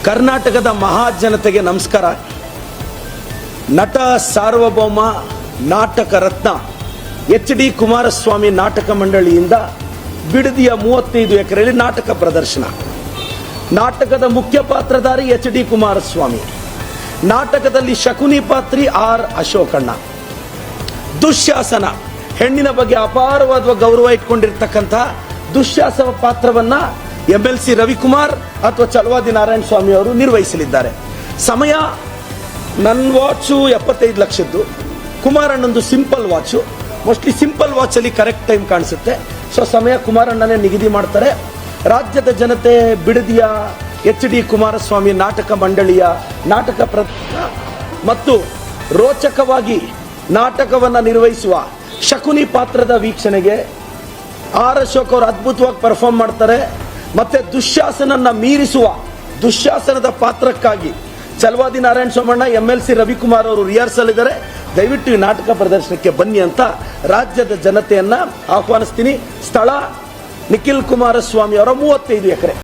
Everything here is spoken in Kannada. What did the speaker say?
ಕರ್ನಾಟಕದ ಮಹಾಜನತೆಗೆ ನಮಸ್ಕಾರ. ನಟ ಸಾರ್ವಭೌಮ ನಾಟಕ ರತ್ನ ಎಚ್.ಡಿ. ಕುಮಾರಸ್ವಾಮಿ ನಾಟಕ ಮಂಡಳಿಯಿಂದ ಬಿಡದಿಯ 35 ಎಕರೆಯಲ್ಲಿ ನಾಟಕ ಪ್ರದರ್ಶನ. ನಾಟಕದ ಮುಖ್ಯ ಪಾತ್ರಧಾರಿ ಎಚ್.ಡಿ. ಕುಮಾರಸ್ವಾಮಿ. ನಾಟಕದಲ್ಲಿ ಶಕುನಿ ಪಾತ್ರಿ ಆರ್ ಅಶೋಕಣ್ಣ. ದುಶ್ಯಾಸನ, ಹೆಣ್ಣಿನ ಬಗ್ಗೆ ಅಪಾರವಾದ ಗೌರವ ಇಟ್ಕೊಂಡಿರ್ತಕ್ಕಂಥ ದುಶ್ಯಾಸನ ಪಾತ್ರವನ್ನ MLC ರವಿಕುಮಾರ್ ಅಥವಾ ಚಲವಾದಿ ನಾರಾಯಣ ಸ್ವಾಮಿ ಅವರು ನಿರ್ವಹಿಸಲಿದ್ದಾರೆ. ಸಮಯ ನನ್ನ ವಾಚು 75 ಲಕ್ಷದ್ದು, ಕುಮಾರಣ್ಣಂದು ಸಿಂಪಲ್ ವಾಚು. ಮೋಸ್ಟ್ಲಿ ಸಿಂಪಲ್ ವಾಚಲ್ಲಿ ಕರೆಕ್ಟ್ ಟೈಮ್ ಕಾಣಿಸುತ್ತೆ. ಸೊ ಸಮಯ ಕುಮಾರಣ್ಣನೇ ನಿಗದಿ ಮಾಡ್ತಾರೆ. ರಾಜ್ಯದ ಜನತೆ ಬಿಡದಿಯ ಎಚ್.ಡಿ. ಕುಮಾರಸ್ವಾಮಿ ನಾಟಕ ಮಂಡಳಿಯ ನಾಟಕ ಮತ್ತು ರೋಚಕವಾಗಿ ನಾಟಕವನ್ನು ನಿರ್ವಹಿಸುವ ಶಕುನಿ ಪಾತ್ರದ ವೀಕ್ಷಣೆಗೆ ಆರ್ ಅಶೋಕ್ ಅವರು ಅದ್ಭುತವಾಗಿ ಪರ್ಫಾರ್ಮ್ ಮಾಡ್ತಾರೆ. ಮತ್ತೆ ದುಶ್ಯಾಸನನ್ನ ಮೀರಿಸುವ ದುಶ್ಯಾಸನದ ಪಾತ್ರಕ್ಕಾಗಿ ಚಲವಾದಿ ನಾರಾಯಣ ಸೋಮಣ್ಣ, MLC ರವಿಕುಮಾರ್ ಅವರು ರಿಹರ್ಸಲ್ ಇದ್ದಾರೆ. ದಯವಿಟ್ಟು ಈ ನಾಟಕ ಪ್ರದರ್ಶನಕ್ಕೆ ಬನ್ನಿ ಅಂತ ರಾಜ್ಯದ ಜನತೆಯನ್ನ ಆಹ್ವಾನಿಸ್ತೀನಿ. ಸ್ಥಳ ನಿಖಿಲ್ ಕುಮಾರಸ್ವಾಮಿ ಅವರ 35 ಎಕರೆ.